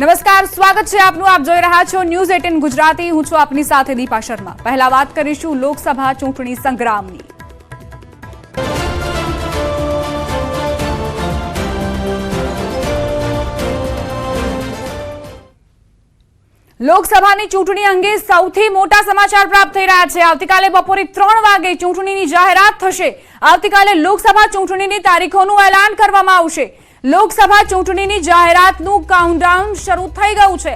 નમસ્કાર, સ્વાગત છે આપનું. આપ જોઈ રહ્યા છો ન્યૂઝ 18 ગુજરાતી. હું છું આપની સાથે દીપા શર્મા. પહેલા વાત કરીશું લોકસભા ચૂંટણી સંગ્રામની. લોકસભાની ચૂંટણી અંગે સૌથી મોટા સમાચાર પ્રાપ્ત થઈ રહ્યા છે. આવતીકાલે બપોરે 3 વાગે ચૂંટણીની જાહેરાત થશે. આવતીકાલે લોકસભા ચૂંટણીની તારીખોનું એલાન કરવામાં આવશે. લોકસભા ચૂંટણીની જાહેરાતનું કાઉન્ટડાઉન શરૂ થઈ ગયું છે.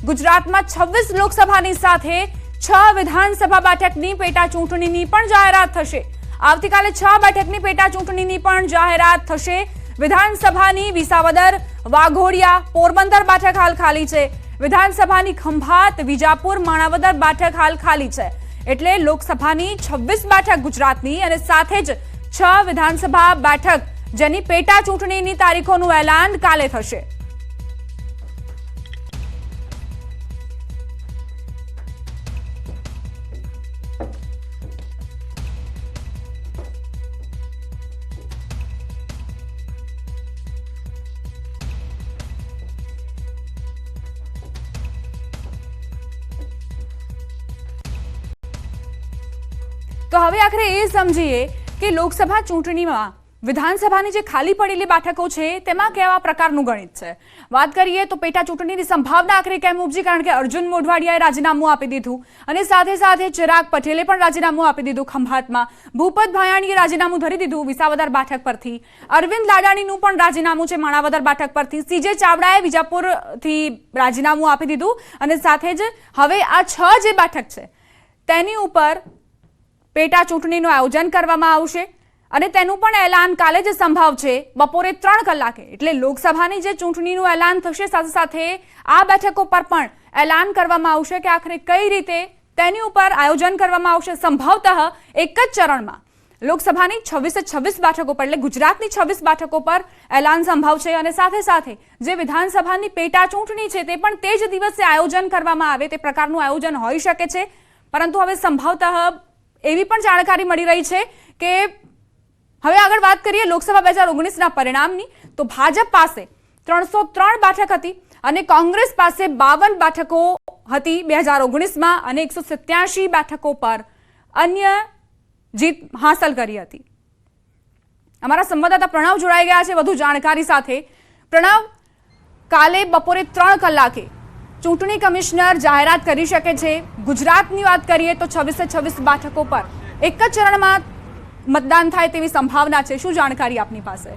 ગુજરાતમાં 26 લોકસભાની સાથે 6 વિધાનસભા બેઠકની પેટા ચૂંટણીની પણ જાહેરાત થશે. આવતીકાલે 6 બેઠકની પેટા ચૂંટણીની પણ જાહેરાત થશે. વિધાનસભાની વિસાવદર, વાઘોડિયા, પોરબંદર બેઠક હાલ ખાલી છે. વિધાનસભાની ખંભાત, વિજાપુર, માણાવદર બેઠક હાલ ખાલી છે. એટલે લોકસભાની 26 બેઠક ગુજરાતની અને સાથે જ 6 વિધાનસભા બેઠક જેની પેટા ચૂંટણીની તારીખોનું એલાન કાલે થશે. તો હવે આખરે એ સમજીએ કે લોકસભા ચૂંટણીમાં વિધાનસભાની જે ખાલી પડેલી બેઠકો છે તેમાં કેવા પ્રકારનું ગણિત છે. વાત કરીએ તો પેટા ચૂંટણીની સંભાવના આખરે કેમ ઉપજી, કારણ કે અર્જુન મોઢવાડિયાએ રાજીનામું આપી દીધું અને સાથે સાથે ચિરાગ પટેલે પણ રાજીનામું આપી દીધું ખંભાતમાં. ભૂપત ભાયાણીએ રાજીનામું ધરી દીધું વિસાવદર બેઠક પરથી. અરવિંદ લાડાણીનું પણ રાજીનામું છે માણાવદર બેઠક પરથી. સીજે ચાવડાએ વિજાપુરથી રાજીનામું આપી દીધું અને સાથે જ હવે આ 6 જે બેઠક છે તેની ઉપર પેટા ચૂંટણીનું આયોજન કરવામાં આવશે અને તેનું પણ એલાન કાલે જ સંભવ છે બપોરે 3 કલાકે. એટલે લોકસભાની જે ચૂંટણીનું એલાન થશે સાથે સાથે આ બેઠકો પર પણ એલાન કરવામાં આવશે કે આખરે કઈ રીતે તેની ઉપર આયોજન કરવામાં આવશે. સંભવતઃ એક જ ચરણમાં લોકસભાની 26 બેઠકો પર એટલે ગુજરાતની 26 બેઠકો પર એલાન સંભવ છે અને સાથે સાથે જે વિધાનસભાની પેટા ચૂંટણી છે તે પણ તે જ દિવસે આયોજન કરવામાં આવે તે પ્રકારનું આયોજન હોઈ શકે છે. પરંતુ હવે સંભવતઃ એવી પણ જાણકારી મળી રહી છે કે હવે આગળ વાત કરીએ લોકસભા 2019ના પરિણામની, તો ભાજપ પાસે 303 બેઠક હતી અને કોંગ્રેસ પાસે 52 બેઠકો હતી 2019માં અને 187 બેઠકો પર અન્ય જીત હાંસલ કરી હતી. અમારા સંવાદદાતા પ્રણવ જોડાઈ ગયા છે વધુ જાણકારી સાથે. પ્રણવ, કાલે બપોરે 3 કલાકે ચૂંટણી કમિશનર જાહેરાત કરી શકે છે. ગુજરાતની વાત કરીએ તો 26 બેઠકો પર એક જ ચરણમાં મતદાન થાય તેવી સંભાવના છે. શું જાણકારી આપની પાસે?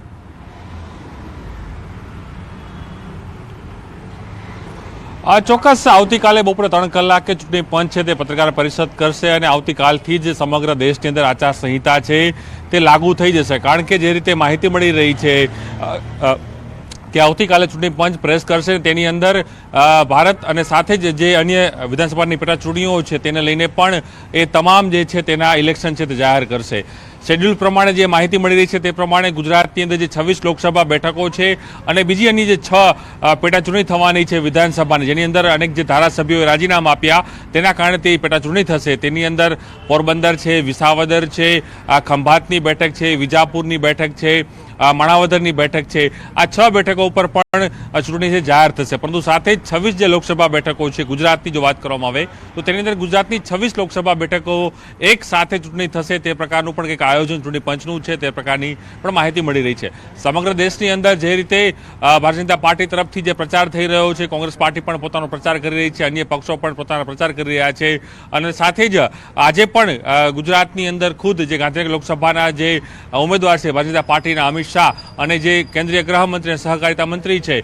ચોક્કસ આવતીકાલે બપોરે 3 કલાકે ચૂંટણી પંચ છે તે પત્રકાર પરિષદ કરશે અને આવતીકાલથી જ સમગ્ર દેશની અંદર આચારસંહિતા છે તે લાગુ થઈ જશે. કારણ કે જે રીતે માહિતી મળી રહી છે કે આવતીકાલે ચૂંટણી પંચ પ્રેસ કરશે તેની અંદર ભારત અને સાથે જ જે અન્ય વિધાનસભાની પેટા ચૂંટણીઓ છે તેને લઈને પણ એ તમામ જે છે તેના ઇલેક્શન છે તે જાહેર કરશે. શેડ્યુલ પ્રમાણે જે માહિતી મળી રહી છે તે પ્રમાણે ગુજરાતની અંદર જે 26 લોકસભા બેઠકો છે અને બીજી અન્ય જે 6 પેટા ચૂંટણી થવાની છે વિધાનસભાની, જેની અંદર અનેક જે ધારાસભ્યોએ રાજીનામા આપ્યા તેના કારણે તે પેટા ચૂંટણી થશે. તેની અંદર પોરબંદર છે, વિસાવદર છે, ખંભાતની બેઠક છે, વિજાપુરની બેઠક છે, માણાવદરની બેઠક છે. આ 6 બેઠકો ઉપર પણ ચૂંટણી છે જાહેર થશે. પરંતુ સાથે જ 26 જે લોકસભા બેઠકો છે ગુજરાતની જો વાત કરવામાં આવે તો તેની અંદર ગુજરાતની 26 લોકસભા બેઠકો એક સાથે ચૂંટણી થશે તે પ્રકારનું પણ કંઈક આયોજન ચૂંટણી પંચનું છે તે પ્રકારની પણ માહિતી મળી રહી છે. સમગ્ર દેશની અંદર જે રીતે ભારતીય જનતા પાર્ટી તરફથી જે પ્રચાર થઈ રહ્યો છે, કોંગ્રેસ પાર્ટી પણ પોતાનો પ્રચાર કરી રહી છે, અન્ય પક્ષો પણ પોતાનો પ્રચાર કરી રહ્યા છે અને સાથે જ આજે પણ ગુજરાતની અંદર ખુદ જે ગાંધીનગર લોકસભાના જે ઉમેદવાર છે ભારતીય જનતા પાર્ટીના અમિત શાહ અને જે કેન્દ્રીય ગૃહમંત્રી અને સહકારિતા મંત્રી છે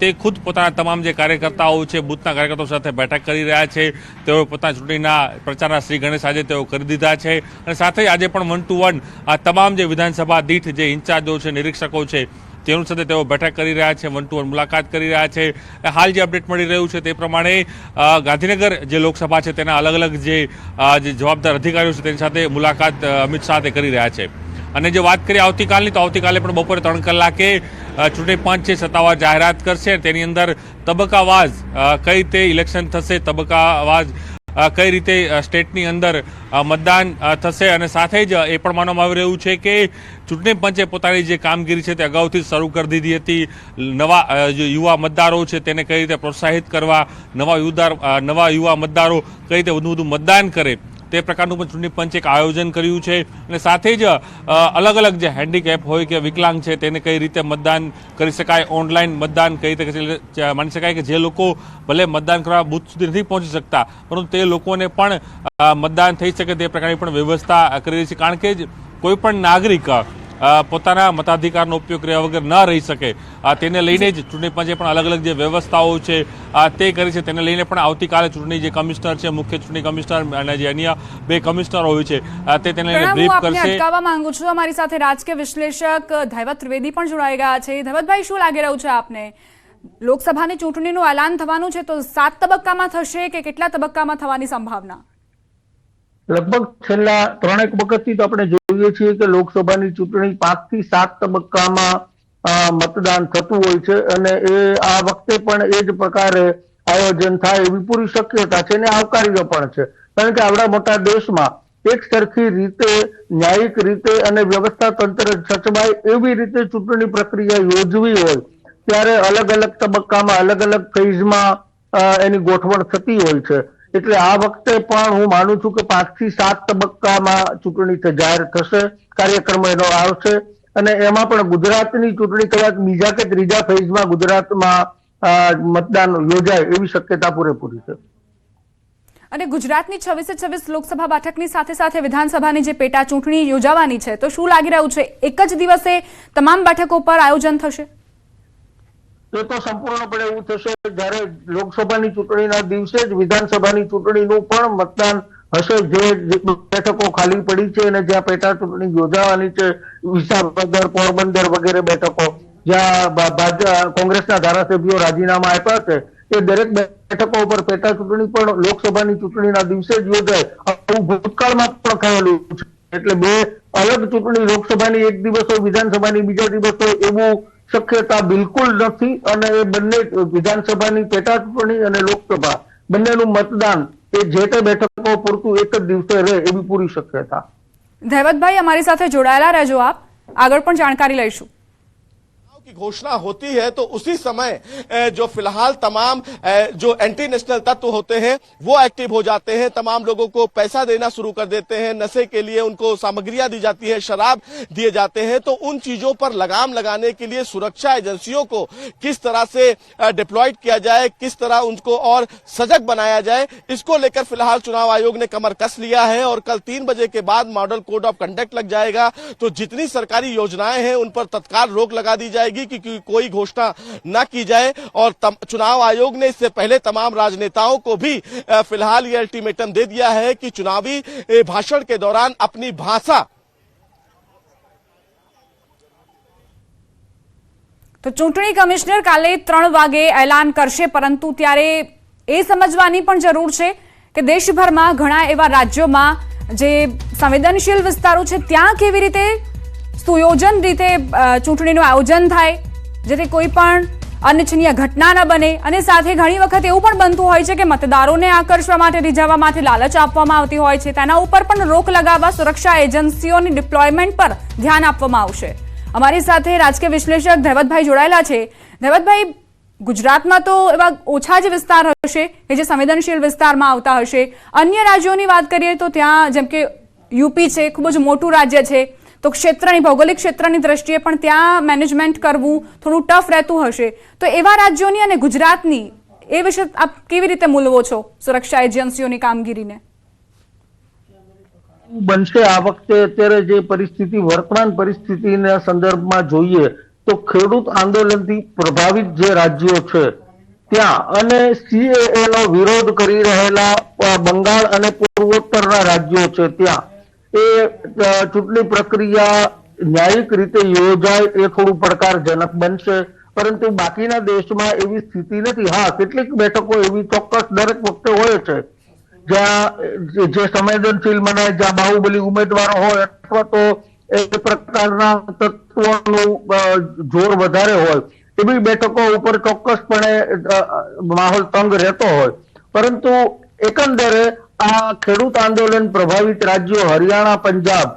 તે ખુદ પોતાના તમામ જે કાર્યકર્તાઓ છે બૂથના કાર્યકર્તાઓ સાથે બેઠક કરી રહ્યા છે. તેઓ પોતાના ચૂંટણીના પ્રચારના શ્રી ગણેશ આજે તેઓ કરી દીધા છે અને સાથે આજે પણ 1 to 1 આ તમામ જે વિધાનસભા દીઠ જે ઇન્ચાર્જો છે, નિરીક્ષકો છે તેનું સાથે તેઓ બેઠક કરી રહ્યા છે, 1 to 1 મુલાકાત કરી રહ્યા છે. હાલ જે અપડેટ મળી રહ્યું છે તે પ્રમાણે ગાંધીનગર જે લોકસભા છે તેના અલગ અલગ જે જવાબદાર અધિકારીઓ છે તેની સાથે મુલાકાત અમિત શાહ કરી રહ્યા છે. અને જો વાત કરીએ આવતીકાલની તો આવતીકાલે પણ બપોરે 3 કલાકે ચૂંટણી પંચ છે સત્તાવાર જાહેરાત કરશે. તેની અંદર તબક્કાવાર કઈ રીતે ઇલેક્શન થશે, તબક્કાવાર કઈ રીતે સ્ટેટની અંદર મતદાન થશે અને સાથે જ એ પણ માનવામાં આવી રહ્યું છે કે ચૂંટણી પંચે પોતાની જે કામગીરી છે તે અગાઉથી જ શરૂ કરી દીધી હતી. નવા જે યુવા મતદારો છે તેને કઈ રીતે પ્રોત્સાહિત કરવા, નવા યુવા મતદારો કઈ રીતે વધુ મતદાન કરે તે પ્રકારનું પણ ચૂંટણી પંચે એક આયોજન કર્યું છે. અને સાથે જ અલગ અલગ જે હેન્ડીકેપ હોય કે વિકલાંગ છે તેને કઈ રીતે મતદાન કરી શકાય, ઓનલાઈન મતદાન કઈ રીતે માની શકાય કે જે લોકો ભલે મતદાન કરવા બૂથ સુધી નથી પહોંચી શકતા પરંતુ તે લોકોને પણ મતદાન થઈ શકે તે પ્રકારની પણ વ્યવસ્થા કરી રહી છે. કારણ કે કોઈ પણ નાગરિક પોતાના મતાધિકારનો ઉપયોગ કર્યા વગર ન રહી શકે તેને લઈને જ ચૂંટણી પંચે પણ અલગ અલગ જે વ્યવસ્થાઓ છે તે કરી છે. તેને લઈને પણ આવતીકાલે ચૂંટણી જે કમિશનર છે, મુખ્ય ચૂંટણી કમિશનર અને જે અન્ય 2 કમિશનર હોય છે તે તેને લઈને બ્રીફ કરશે. અટકાવવા માંગુ છું, અમારી સાથે રાજકીય વિશ્લેષક ધૈવત ત્રિવેદી પણ જોડાઈ ગયા છે. ધૈવતભાઈ, શું લાગી રહ્યું છે આપને? લોકસભાની ચૂંટણીનું એલાન થવાનું છે તો 7 તબક્કામાં થશે કે કેટલા તબક્કામાં થવાની સંભાવના? લગભગ છેલ્લા 3 વખતથી તો આપણે જોઈએ છીએ કે લોકસભાની ચૂંટણી 5 થી 7 તબક્કામાં મતદાન થતું હોય છે અને એ આ વખતે પણ એ જ પ્રકારે આયોજન થાય એવી પૂરી શક્યતા છે અને આવકાર્ય પણ છે. કારણ કે આવડા મોટા દેશમાં એક સરખી રીતે, ન્યાયિક રીતે અને વ્યવસ્થા તંત્ર સચવાય એવી રીતે ચૂંટણી પ્રક્રિયા યોજવી હોય ત્યારે અલગ અલગ તબક્કામાં, અલગ અલગ ફેઝમાં એની ગોઠવણ થતી હોય છે. એટલે આ વખતે પણ હું માનું છું કે 5 થી 7 તબક્કામાં ચૂંટણી જાહેર થશે, કાર્યક્રમ એનો આવશે અને એમાં પણ ગુજરાતની ચૂંટણી કદાચ બીજા કે ત્રીજા ફેઝમાં ગુજરાતમાં મતદાન યોજાય એવી શક્યતા પૂરેપૂરી છે. અને ગુજરાતની 26 લોકસભા બેઠકની સાથે સાથે વિધાનસભાની જે પેટા ચૂંટણી યોજાવાની છે તો શું લાગી રહ્યું છે, એક જ દિવસે તમામ બેઠકો પર આયોજન થશે? એ તો સંપૂર્ણપણે એવું થશે જ્યારે લોકસભાની ચૂંટણીના દિવસે જ વિધાનસભાની ચૂંટણીનું પણ મતદાન હશે. જે બેઠકો ખાલી પડી છે અને જ્યાં પેટા ચૂંટણી યોજાવાની છે, વિસાવદર, પોરબંદર વગેરે બેઠકો જ્યાં કોંગ્રેસના ધારાસભ્યો રાજીનામા આપ્યા છે એ દરેક બેઠકો ઉપર પેટા ચૂંટણી પણ લોકસભાની ચૂંટણીના દિવસે જ યોજાય. આવું ભૂતકાળમાં પણ થયેલું છે. એટલે 2 અલગ ચૂંટણી, લોકસભાની એક દિવસ હોય, વિધાનસભાની બીજા દિવસ હોય એવું શક્યતા બિલકુલ નથી અને એ બંને વિધાનસભાની પેટા ચૂંટણી અને લોકસભા બંનેનું મતદાન એ જે તે બેઠકો પૂરતું એક જ દિવસે રહે એવી પૂરી શક્યતા. ધૈવતભાઈ, અમારી સાથે જોડાયેલા રહેજો આપ, આગળ પણ જાણકારી લઈશું. की घोषणा होती है तो उसी समय जो फिलहाल तमाम जो एंटी नेशनल तत्व होते हैं वो एक्टिव हो जाते हैं. तमाम लोगों को पैसा देना शुरू कर देते हैं, नशे के लिए उनको सामग्रियां दी जाती है, शराब दिए जाते हैं. तो उन चीजों पर लगाम लगाने के लिए सुरक्षा एजेंसियों को किस तरह से डिप्लॉयड किया जाए, किस तरह उनको और सजग बनाया जाए, इसको लेकर फिलहाल चुनाव आयोग ने कमर कस लिया है. और कल 3 बजे के बाद मॉडल कोड ऑफ कंडक्ट लग जाएगा तो जितनी सरकारी योजनाएं हैं उन पर तत्काल रोक लगा दी जाएगी कि कोई घोषणा न की जाए. और चुनाव आयोग ने इससे पहले तमाम राजनेताओं को भी फिलहाल ये अल्टीमेटम दे दिया है कि चुनावी भाषण के दौरान अपनी भाषा તો ચૂંટણી કમિશનર કાલે 3 વાગે એલાન કરશે, પરંતુ ત્યારે એ સમજવાની પણ જરૂર છે કે દેશભરમાં ઘણા એવા રાજ્યોમાં જે સંવેદનશીલ વિસ્તારો છે ત્યાં કેવી રીતે સુયોજન રીતે ચૂંટણીનું આયોજન થાય જેથી કોઈ પણ અનિચ્છનીય ઘટના ન બને. અને સાથે ઘણી વખત એવું પણ બનતું હોય છે કે મતદારોને આકર્ષવા માટે, રીઝવવા માટે લાલચ આપવામાં આવતી હોય છે. તેના ઉપર પણ રોક લગાવવા સુરક્ષા એજન્સીઓની ડિપ્લોયમેન્ટ પર ધ્યાન આપવામાં આવશે. અમારી સાથે રાજકીય વિશ્લેષક ધૈવતભાઈ જોડાયેલા છે. ધૈવતભાઈ, ગુજરાતમાં તો એવા ઓછા જ વિસ્તાર હશે કે જે સંવેદનશીલ વિસ્તારમાં આવતા હશે. અન્ય રાજ્યોની વાત કરીએ તો ત્યાં જેમ કે યુપી છે, ખૂબ જ મોટું રાજ્ય છે, તો ક્ષેત્રની, ભૌગોલિક ક્ષેત્રની દ્રષ્ટિએ પણ ત્યાં મેનેજમેન્ટ કરવું થોડું ટફ રહેતું હશે. તો એવા રાજ્યોની અને ગુજરાતની એ વિશે આપ કેવી રીતે મૂલવો છો સુરક્ષા એજન્સીઓની કામગીરીને? બનશે આ વખતે અત્યારે જે પરિસ્થિતિ, વર્તમાન પરિસ્થિતિના સંદર્ભમાં જોઈએ તો ખેડૂત આંદોલનથી પ્રભાવિત જે રાજ્યો છે ત્યાં અને CAA નો વિરોધ કરી રહેલા બંગાળ અને પૂર્વોત્તરના રાજ્યો છે ત્યાં એ ચૂંટણી પ્રક્રિયા ન્યાયિક રીતે યોજાય એ થોડું પડકારજનક બનશે. પરંતુ બાકીના દેશમાં એવી સ્થિતિ નથી. હા, કેટલીક બેઠકો એવી ચોક્કસ દરેક વખતે હોય છે જ્યાં જે સંવેદનશીલ મનાય, જ્યાં બાહુબલી ઉમેદવારો હોય અથવા તો એ પ્રકારના તત્વોનું જોર વધારે હોય એવી બેઠકો ઉપર ચોક્કસપણે માહોલ તંગ રહેતો હોય. પરંતુ એકંદરે આ ખેડૂત આંદોલન પ્રભાવિત રાજ્યો હરિયાણા, પંજાબ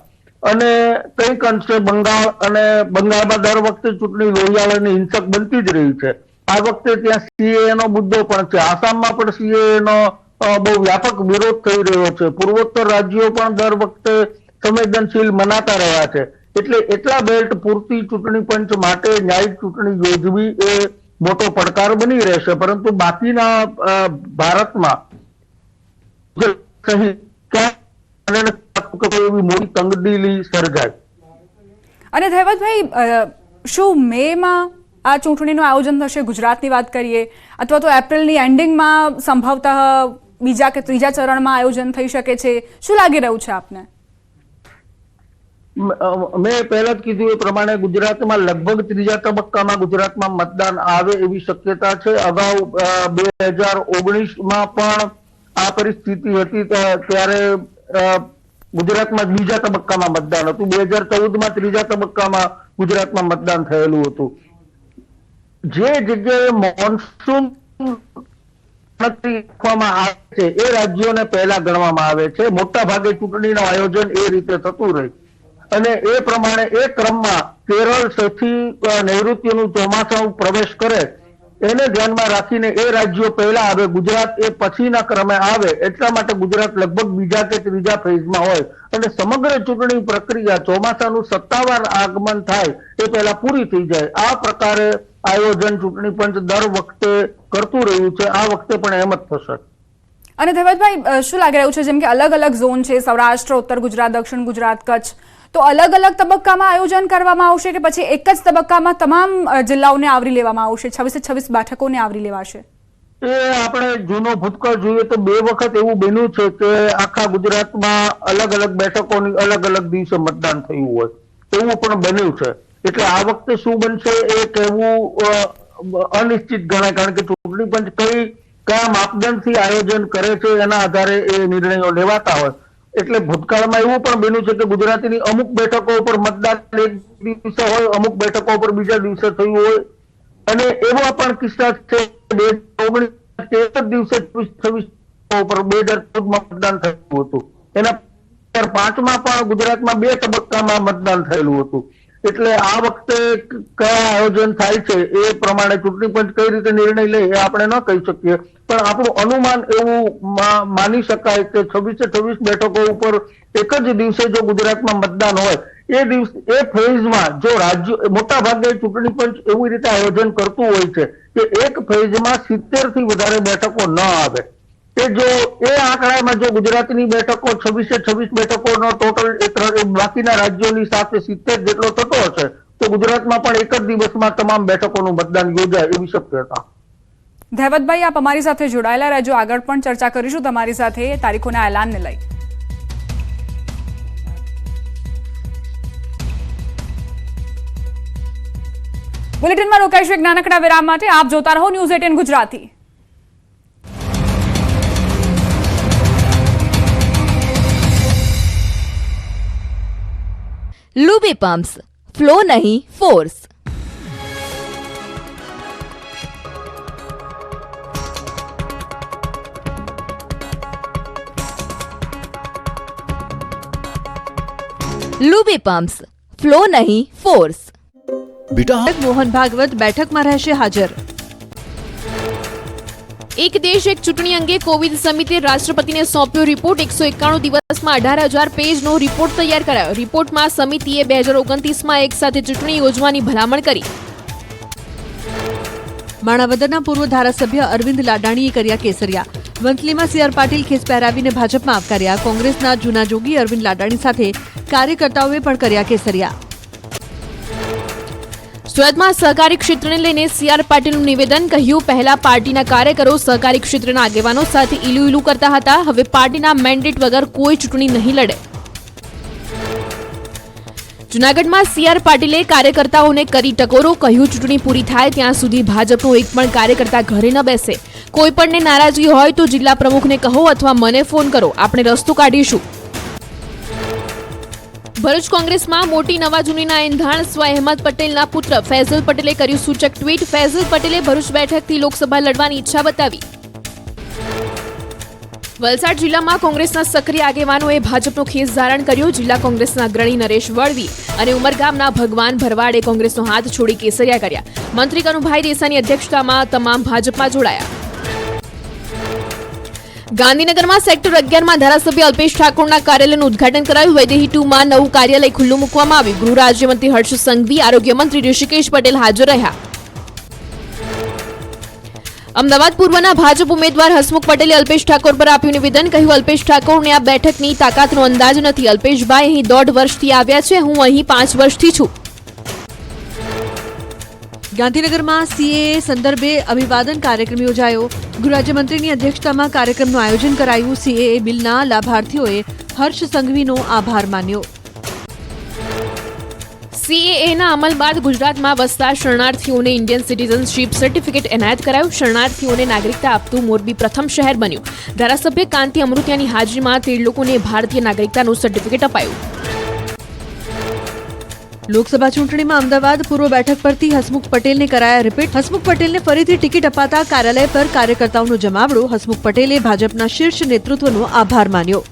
અને કંઈક અંશે બંગાળ, અને બંગાળમાં દર વખતે ચૂંટણી લોહિયાળ અને હિંસક બનતી જ રહી છે. આ વખતે ત્યાં સીએએ નો મુદ્દો પણ છે. આસામમાં પણ સીએએ નો બહુ વ્યાપક વિરોધ થઈ રહ્યો છે. પૂર્વોત્તર રાજ્યો પણ દર વખતે સંવેદનશીલ મનાતા રહ્યા છે. એટલે એટલા બેલ્ટ પૂરતી ચૂંટણી પંચ માટે ન્યાયિક ચૂંટણી યોજવી એ મોટો પડકાર બની રહેશે. પરંતુ બાકીના ભારતમાં એવી મોટી તંગદિલી સર્જાય. અને ધૈવતભાઈ, શું મેમાં આ ચૂંટણીનું આયોજન થશે? ગુજરાતની વાત કરીએ, અથવા તો એપ્રિલની એન્ડિંગમાં સંભવતઃ બીજા કે ત્રીજા ચરણમાં આયોજન થઈ શકે છે. શું લાગી રહ્યું છે આપને? મેં પહેલા જ કીધું એ પ્રમાણે ગુજરાતમાં લગભગ ત્રીજા તબક્કામાં ગુજરાતમાં મતદાન આવે એવી શક્યતા છે. અગાઉ 2019માં પણ આ પરિસ્થિતિ હતી, ત્યારે ગુજરાતમાં બીજા તબક્કામાં મતદાન હતું. 2014માં ત્રીજા તબક્કામાં ગુજરાતમાં મતદાન થયેલું હતું. જે જગ્યાએ મોન્સૂન રાખવામાં આવે છે એ રાજ્યોને પહેલા ગણવામાં આવે છે. મોટા ભાગે ચૂંટણીનું આયોજન એ રીતે થતું રહે, અને એ પ્રમાણે એ ક્રમમાં કેરળ સૌથી નૈઋત્યનું ચોમાસું પ્રવેશ કરે એને ધ્યાનમાં રાખીને એ રાજ્યો પહેલા આવે, ગુજરાત એ પછીના ક્રમે આવે. એટલા માટે ગુજરાત લગભગ બીજા કે ત્રીજા ફેઝમાં હોય, અને સમગ્ર ચૂંટણી પ્રક્રિયા ચોમાસાનું સત્તાવાર આગમન થાય એ પહેલા પૂરી થઈ જાય. આ પ્રકારે આયોજન ચૂંટણી પંચ દર વખતે કરતું રહ્યું છે. આ વખતે પણ એમ જ થશે. અને ધૈવતભાઈ, શું લાગી રહ્યું છે, જેમ કે અલગ અલગ ઝોન છે, સૌરાષ્ટ્ર, ઉત્તર ગુજરાત, દક્ષિણ ગુજરાત, કચ્છ, તો અલગ અલગ તબક્કામાં આયોજન કરવામાં આવશે કે પછી એક જ તબક્કામાં તમામ જિલ્લાઓને આવરી લેવામાં આવશે, 26 બેઠકોને આવરી લેવાશે? એ આપણે જૂનો ભૂતકાળ જોઈએ તો 2 વખત એવું બન્યું છે કે આખા ગુજરાતમાં અલગ અલગ બેઠકોની અલગ અલગ દિવસે મતદાન થયું હોય, એવું પણ બન્યું છે. એટલે આ વખતે શું બનશે એ કહેવું અનિશ્ચિત ગણાય, કારણ કે ચૂંટણી પંચ કયા માપદંડથી આયોજન કરે છે એના આધારે એ નિર્ણયો લેવાતા હોય. એટલે ભૂતકાળમાં એવું પણ બન્યું છે કે ગુજરાતની અમુક બેઠકો ઉપર મતદાન એક દિવસે હોય, અમુક બેઠકો ઉપર બીજા દિવસે થયું હોય, અને એવા પણ કિસ્સા છે 2019 દિવસે 26 ઉપર 2014માં મતદાન થયું હતું. એના 2005માં પણ ગુજરાતમાં 2 તબક્કામાં મતદાન થયેલું હતું. એટલે આ વખતે કયા આયોજન થાય છે એ પ્રમાણે ચૂંટણી પંચ કઈ રીતે નિર્ણય લે એ આપણે ન કહી શકીએ, પણ આપણું અનુમાન એવું માની શકાય કે 26 બેઠકો ઉપર એક જ દિવસે જો ગુજરાતમાં મતદાન હોય એ દિવસ એ ફેઝમાં જો રાજ્યો, મોટા ભાગે ચૂંટણી પંચ એવી રીતે આયોજન કરતું હોય છે કે એક ફેઝમાં 70 થી વધારે બેઠકો ન આવે. એ જો એ આંકડામાં જો ગુજરાતની બેઠકો 26 બેઠકોનો ટોટલ બાકીના રાજ્યોની સાથે 70 જેટલો થતો હશે તો ગુજરાતમાં પણ એક જ દિવસમાં તમામ બેઠકોનું મતદાન યોજાય એવી શક્યતા. ધૈવતભાઈ, આપ અમારી સાથે જોડાયેલા રહેજો. આગળ પણ ચર્ચા કરીશું તમારી સાથે તારીખોના એલાનને લઈ. બુલેટિનમાં રોકાઈશું એક નાનકડા વિરામ માટે. આપ જોતા રહો news 18 Gujarati. Luby pumps, flow नहीं फोर्स। लूबी पंप्स, फ्लो नहीं फोर्स। बेटा मोहन भागवत बैठक में રહેશે હાજર। એક દેશ એક ચૂંટણી અંગે કોવિડ સમિતિએ રાષ્ટ્રપતિને સોંપ્યો રિપોર્ટ. 191 દિવસમાં 18,000 પેજનો રિપોર્ટ તૈયાર કરાયો. રિપોર્ટમાં સમિતિએ 2029માં એક સાથે ચૂંટણી યોજવાની ભલામણ કરી. માણાવદરના પૂર્વ ધારાસભ્ય અરવિંદ લાડાણીએ કર્યા કેસરિયા. વંથલીમાં સીઆર પાટીલ ખેસ પહેરાવીને ભાજપમાં આવકાર્યા. કોંગ્રેસના જૂના જોગી અરવિંદ લાડાણી સાથે કાર્યકર્તાઓએ પણ કર્યા કેસરિયા. સુરતમાં સહકારી ક્ષેત્રને લઈને સીઆર પાટીલનું નિવેદન. કહ્યું, પહેલા પાર્ટીના કાર્યકરો સહકારી ક્ષેત્રના આગેવાનો સાથે ઈલું કરતા હતા, હવે પાર્ટીના મેન્ડેટ વગર કોઈ ચૂંટણી નહીં લડે. જૂનાગઢમાં સીઆર પાટીલે કાર્યકર્તાઓને કરી ટકોરો. કહ્યું, ચૂંટણી પૂરી થાય ત્યાં સુધી ભાજપનો એક પણ કાર્યકર્તા ઘરે ન બેસે. કોઈ પણને નારાજગી હોય તો જિલ્લા પ્રમુખને કહો અથવા મને ફોન કરો, આપણે રસ્તો કાઢીશું. ભરૂચ કોંગ્રેસમાં મોટી નવાજૂનીના એંધાણ. સ્વ અહેમદ પટેલના પુત્ર ફૈઝલ પટેલે કર્યું સૂચક ટ્વીટ. ફૈઝલ પટેલે ભરૂચ બેઠકથી લોકસભા લડવાની ઈચ્છા બતાવી. વલસાડ જિલ્લામાં કોંગ્રેસના સક્રિય આગેવાનોએ ભાજપનો ખેસ ધારણ કર્યો. જિલ્લા કોંગ્રેસના અગ્રણી નરેશ વળવી અને ઉમરગામના ભગવાન ભરવાડે કોંગ્રેસનો હાથ છોડી કેસરિયા કર્યા. મંત્રી કનુભાઈ દેસાઈની અધ્યક્ષતામાં તમામ ભાજપમાં જોડાયા. ગાંધીનગરમાં સેક્ટર 11માં ધારાસભ્ય અલ્પેશ ઠાકોરના કાર્યાલયનું ઉદઘાટન કરાયું. વૈદેહી 2માં નવું કાર્યાલય ખુલ્લું મૂકવામાં આવ્યું. ગૃહ રાજ્યમંત્રી હર્ષ સંઘવી, આરોગ્ય મંત્રી ઋષિકેશ પટેલ હાજર રહ્યા. અમદાવાદ પૂર્વના ભાજપ ઉમેદવાર હસમુખ પટેલે અલ્પેશ ઠાકોર પર આપ્યું નિવેદન. કહ્યું, અલ્પેશ ઠાકોરને આ બેઠકની તાકાતનો અંદાજ નથી. અલ્પેશભાઈ અહીં 1.5 વર્ષથી આવ્યા છે, હું અહીં 5 વર્ષથી છું. ગાંધીનગરમાં સીએએ સંદર્ભે અભિવાદન કાર્યક્રમ યોજાયો. ગૃહ રાજ્યમંત્રીની અધ્યક્ષતામાં કાર્યક્રમનું આયોજન કરાયું. સીએએ બિલના લાભાર્થીઓએ હર્ષ સંઘવીનો આભાર માન્યો. સીએએના અમલ બાદ ગુજરાતમાં વસતા શરણાર્થીઓને ઇન્ડિયન સિટીઝનશીપ સર્ટિફિકેટ એનાયત કરાયું. શરણાર્થીઓને નાગરિકતા આપતું મોરબી પ્રથમ શહેર બન્યું. ધારાસભ્ય કાંતિ અમૃતિયાની હાજરીમાં 13 લોકોને ભારતીય નાગરિકતાનું સર્ટિફિકેટ અપાયું. લોકસભા ચૂંટણીમાં અમદાવાદ પૂર્વ બેઠક પરથી હસમુખ પટેલને કરાયા રિપીટ. હસમુખ પટેલને ફરીથી ટિકિટ અપાતા કાર્યાલય પર કાર્યકર્તાઓનો જમાવડો. હસમુખ પટેલે ભાજપના શીર્ષ નેતૃત્વનો આભાર માન્યો.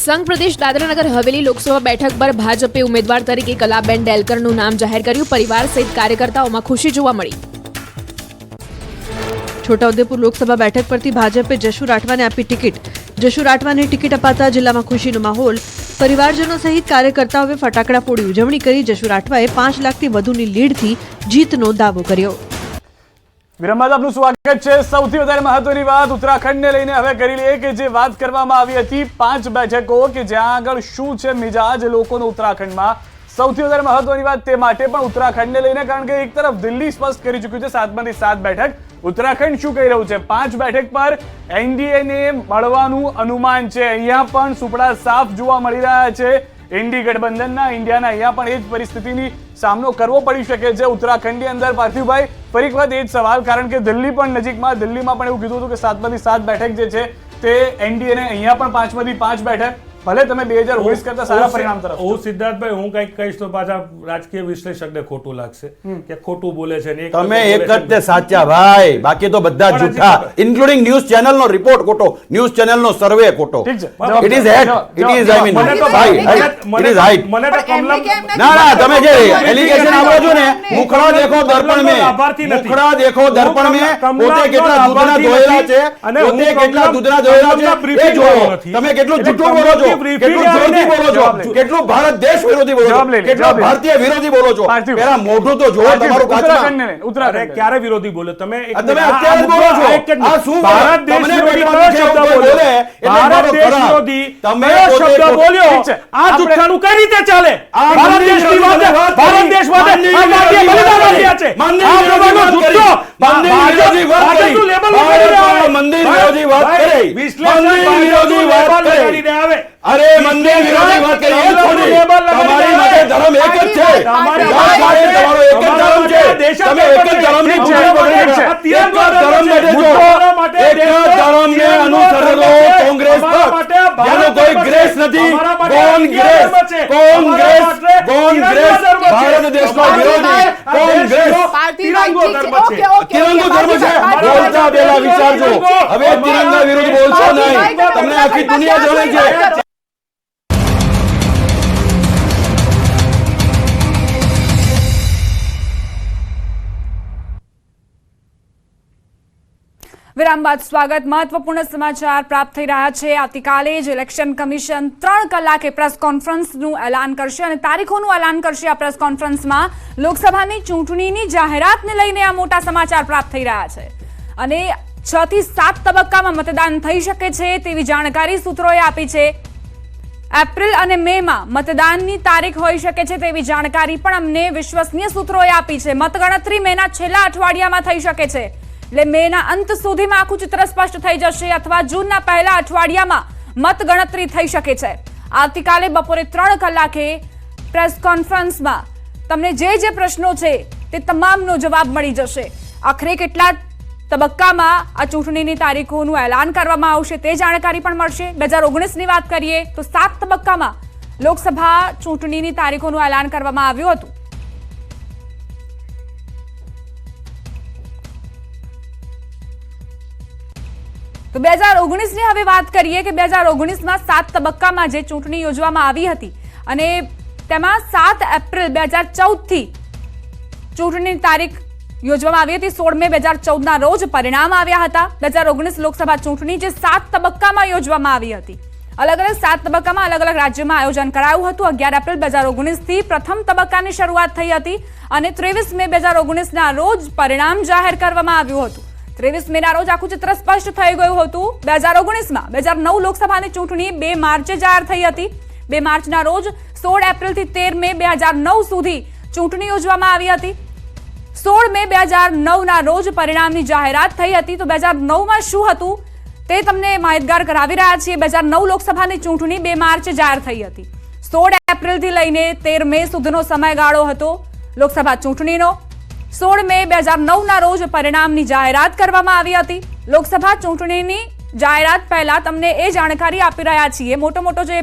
સંઘ પ્રદેશ દાદરાનગર હવેલી લોકસભા બેઠક પર ભાજપે ઉમેદવાર તરીકે કલાબેન ડેલકરનું નામ જાહેર કર્યું. પરિવાર સહિત કાર્યકર્તાઓમાં ખુશી જોવા મળી. છોટાઉદેપુર લોકસભા બેઠક પરથી ભાજપે જશુ રાઠવાને આપી ટિકિટ. જશુ રાઠવાને ટિકિટ અપાતા જિલ્લામાં ખુશીનો માહોલ. પરિવારજનો સહિત કાર્યકર્તાઓએ ફટાકડા ફોડી ઉજવણી કરી. જશુ રાઠવાએ 5 લાખથી વધુની લીડથી જીતનો દાવો કર્યો. વિરામ બાદ આપનું સ્વાગત છે. સૌથી વધારે મહત્વની વાત ઉત્તરાખંડને લઈને હવે કરી લઈએ કે જે વાત કરવામાં આવી હતી 5 બેઠકો કે જ્યાં આગળ શું છે મિજાજ લોકોનો ઉત્તરાખંડમાં. સૌથી વધારે મહત્વની વાત તે માટે પણ ઉત્તરાખંડને લઈને, કારણ કે એક તરફ દિલ્હી સ્પષ્ટ કરી ચૂક્યું છે 7માંથી 7 બેઠક. ઉત્તરાખંડ શું કહી રહ્યું છે? 5 બેઠક પર એનડીએને મળવાનું અનુમાન છે. અહીંયા પણ સુપડા સાફ જોવા મળી રહ્યા છે. એનડી ગઠબંધનના ઇન્ડિયાના અહીંયા પણ એ જ પરિસ્થિતિની સામનો કરવો પડી શકે છે ઉત્તરાખંડની અંદર. પાર્થિવભાઈ, ફરી એક વખત એ જ સવાલ, કારણ કે દિલ્હી પણ નજીકમાં, દિલ્હીમાં પણ એવું કીધું હતું કે 7માંથી 7 બેઠક જે છે તે એનડીએને, અહીંયા પણ 5માંથી 5 બેઠક. ભલે તમે 2019 કરતા સારા પરિણામ તરફ. હું સિદ્ધાર્થભાઈ, હું કંઈક કહીશ તો પાછા રાજકીય વિશ્લેષકને ખોટું લાગશે કે ખોટું બોલે છે ને તમે એક જ તે સાચા ભાઈ, બાકી તો બધા જૂઠા, ઇન્ક્લુડિંગ ન્યૂઝ ચેનલ નો રિપોર્ટ ખોટો, ન્યૂઝ ચેનલ નો સર્વે ખોટો. It is hate, it is I mean ભાઈ, ઇટ ઇઝ હાઈટ. મને તો કમલમ ના તમે જે એલિગેશન આપો છો ને, મુખડા દેખો દર્પણ મે, મુખડા દેખો દર્પણ મે, પોતે કેટલા દૂધના ધોયેલા છે, પોતે કેટલા દૂધના ધોયેલા છે એ જોવો. તમે કેટલું જૂઠું બોલો છો, કેટલું વિરોધી બોલો છો, કેટલું ભારત દેશ વિરોધી બોલો છો, કેટલું ભારતીય વિરોધી બોલો છો. પેલા મોઢું તો જોવો તમારું કાચમાં. ઉત્તરાખંડ ક્યારે વિરોધી બોલે? તમે અત્યારે બોલો છો આ શું ભારત દેશ વિરોધી કયો શબ્દ બોલે? ભારત દેશ વિરોધી તમે શબ્દ બોલ્યો, આ જુઠ્ઠાનું કઈ રીતે ચાલે? ભારત દેશની વાત, ભારત દેશ માટે આ ભારતીય બલિદાન આપ્યા છે. આ પ્રકારનો જુઠ્ઠો મંદિર વિરોધી વાત કરી, મંદિર વિરોધી વાત કરી, મંદિર વિરોધી વાત કરી. અરે મંદિર વિરોધી વાત કરી એ છોડી, તમારી માટે ધર્મ એક જ છે, તમારો એક જ ધર્મ છે, તમે એક જ ધર્મની પૂજા કરો છો, એક જ ધર્મ માટે જો, એક જ ધર્મને અનુસરો કોંગ્રેસ પર, જેનો કોઈ ગ્રેસ નથી. કોંગ્રેસ, કોંગ્રેસ, કોંગ્રેસ ભારત દેશનો વિરોધી, કોંગ્રેસ તિરંગો ધર્મ છે. તિરંગો ધર્મ છે. બોલતા પહેલા વિચારજો, હવે તિરંગા વિરુદ્ધ બોલશો નહીં, તમને આખી દુનિયા જાણે છે. વિરામ બાદ સ્વાગત. મહત્વપૂર્ણ સમાચાર પ્રાપ્ત થઈ રહ્યા છે. આવતીકાલે જ ઇલેક્શન કમિશન 3 કલાકે પ્રેસ કોન્ફરન્સનું એલાન કરશે અને તારીખોનું એલાન કરશે. આ પ્રેસ કોન્ફરન્સમાં લોકસભાની ચૂંટણીની જાહેરાતને લઈને આ મોટા સમાચાર પ્રાપ્ત થઈ રહ્યા છે અને 6 થી 7 તબક્કામાં મતદાન થઈ શકે છે તેવી જાણકારી સૂત્રોએ આપી છે. એપ્રિલ અને મેમાં મતદાનની તારીખ હોઈ શકે છે તેવી જાણકારી પણ અમને વિશ્વસનીય સૂત્રોએ આપી છે. મતગણતરી મેના છેલ્લા અઠવાડિયામાં થઈ શકે છે, એટલે મેના અંત સુધીમાં આખું ચિત્ર સ્પષ્ટ થઈ જશે અથવા જૂનના પહેલા અઠવાડિયામાં મતગણતરી થઈ શકે છે. આવતીકાલે બપોરે 3 કલાકે પ્રેસ કોન્ફરન્સમાં તમને જે પ્રશ્નો છે તે તમામનો જવાબ મળી જશે. આખરે કેટલા તબક્કામાં આ ચૂંટણીની તારીખોનું એલાન કરવામાં આવશે તે જાણકારી પણ મળશે. 2019ની વાત કરીએ તો 7 તબક્કામાં લોકસભા ચૂંટણીની તારીખોનું એલાન કરવામાં આવ્યું હતું. તો 2019ની હવે વાત કરીએ કે 2019માં 7 તબક્કામાં જે ચૂંટણી યોજવામાં આવી હતી અને તેમાં 7 એપ્રિલ 2014 થી ચૂંટણીની તારીખ યોજવામાં આવી હતી. 16 મે 2014ના રોજ પરિણામ આવ્યા હતા. 2019 લોકસભા ચૂંટણી જે 7 તબક્કામાં યોજવામાં આવી હતી. અલગ અલગ 7 તબક્કામાં અલગ અલગ રાજ્યોમાં આયોજન કરાયું હતું. 11 એપ્રિલ 2019 થી પ્રથમ તબક્કાની શરૂઆત થઈ હતી અને 23 મે 2019ના રોજ પરિણામ જાહેર કરવામાં આવ્યું હતું. 23 મેના રોજ આખું ચિત્ર સ્પષ્ટ થઈ ગયું હતું. 2019માં 2009 લોકસભાની ચૂંટણી 2 માર્ચે જાહેર થઈ હતી. 2 માર્ચના રોજ 16 એપ્રિલથી 13 મે 2009 સુધી ચૂંટણી યોજવામાં આવી હતી. 16 મે 2009ના રોજ પરિણામની જાહેરાત થઈ હતી. તો 2009માં શું હતું તે તમને માહિતગાર કરાવી રહ્યા છીએ. 2009 લોકસભાની ચૂંટણી 2 માર્ચે જાહેર થઈ હતી. 16 એપ્રિલથી લઈને 13 મે સુધીનો સમયગાળો હતો લોકસભા ચૂંટણીનો. 16 મે 2009ના રોજ પરિણામની જાહેરાત કરવામાં આવી હતી. લોકસભા ચૂંટણીની જાહેરાત પહેલા તમને એ જાણકારી આપી રહ્યા છીએ, મોટો જે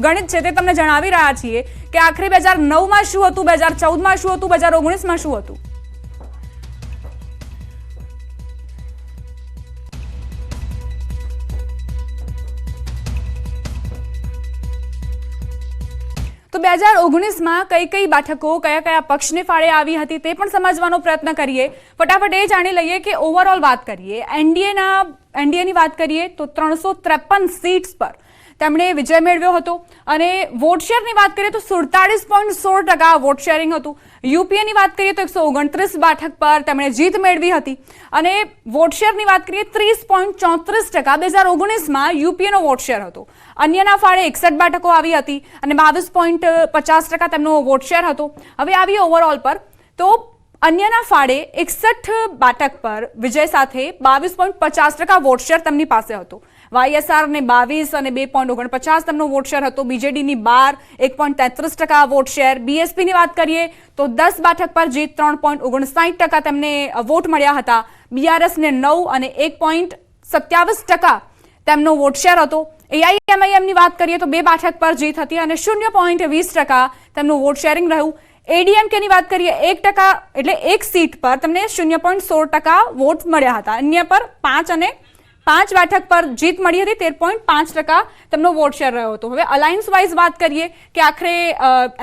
ગણિત છે તે તમને જણાવી રહ્યા છીએ કે આખરે 2009માં શું હતું, 2014માં શું હતું, 2019માં શું હતું. તો 2019માં કઈ બેઠકો કયા પક્ષને ફાળે આવી હતી તે પણ સમજવાનો પ્રયત્ન કરીએ. ફટાફટ એ જાણી લઈએ કે ઓવરઓલ વાત કરીએ એનડીએની વાત કરીએ તો 353 સીટ્સ પર તેમણે વિજય મેળવ્યો હતો અને વોટ શેરની વાત કરીએ તો 47.16% વોટ શેરિંગ હતું. યુપીએની વાત કરીએ તો 129 બેઠક પર તેમણે જીત મેળવી હતી અને વોટ શેરની વાત કરીએ 30.34% 2019માં યુપીએનો વોટ શેર હતો. અન્યના ફાળે 61 બેઠકો આવી હતી અને 22.50% તેમનો વોટ શેર હતો. હવે આવી ઓવરઓલ પર તો અન્યના ફાળે 61 બેઠક પર વિજય સાથે 22.50% વોટ શેર તેમની પાસે હતો. વાયએસઆર ને 22 અને 2.49% તેમનો વોટ શેર હતો. બીજેડીની 12 1.33% વોટ શેર. બીએસપીની વાત કરીએ તો 10 બેઠક પર જીત 3.59% તેમને વોટ મળ્યા હતા. બીઆરએસને 9 અને 1.27% તેમનો વોટ શેર હતો. એઆઈએમઆઈએમની વાત કરીએ તો 2 બેઠક પર જીત હતી અને 0.20% તેમનું વોટ શેરિંગ રહ્યું. એડીએમકેની વાત કરીએ 1% એટલે 1 સીટ પર તેમને 0.16% વોટ મળ્યા હતા. અન્ય પર 5 અને 5 બેઠક પર જીત મળી હતી. 13.5% તેમનો વોટ શેર રહ્યો હતો. હવે અલાયન્સ વાઇઝ વાત કરીએ કે આખરે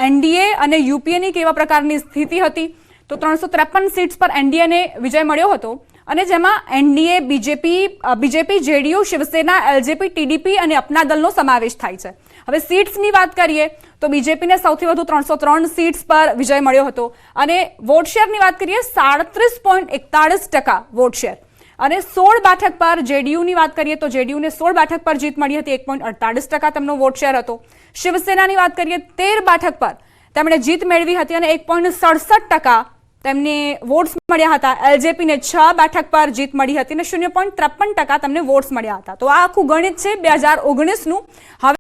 એનડીએ અને યુપીએની કેવા પ્રકારની સ્થિતિ હતી તો 353 સીટ્સ પર એનડીએને વિજય મળ્યો હતો અને જેમાં NDA, BJP, JDU, Shiv Sena, LJP, TDP અને અપના દળનો સમાવેશ થાય છે. હવે સીટ્સની વાત કરીએ તો બીજેપીને સૌથી વધુ 303 સીટ્સ પર વિજય મળ્યો હતો અને વોટ શેરની વાત કરીએ 37.41% વોટ શેર અને 16 બેઠક પર જેડીયુની વાત કરીએ તો જેડીયુને 16 બેઠક પર જીત મળી હતી. 1.48% તેમનો વોટ શેર હતો. શિવસેનાની વાત કરીએ 13 બેઠક પર તેમણે જીત મેળવી હતી અને 1.67% તેમને વોટ્સ મળ્યા હતા. એલજેપીને 6 બેઠક પર જીત મળી હતી અને 0.53% તેમને વોટ્સ મળ્યા હતા. તો આ આખું ગણિત છે 2019નું. હવે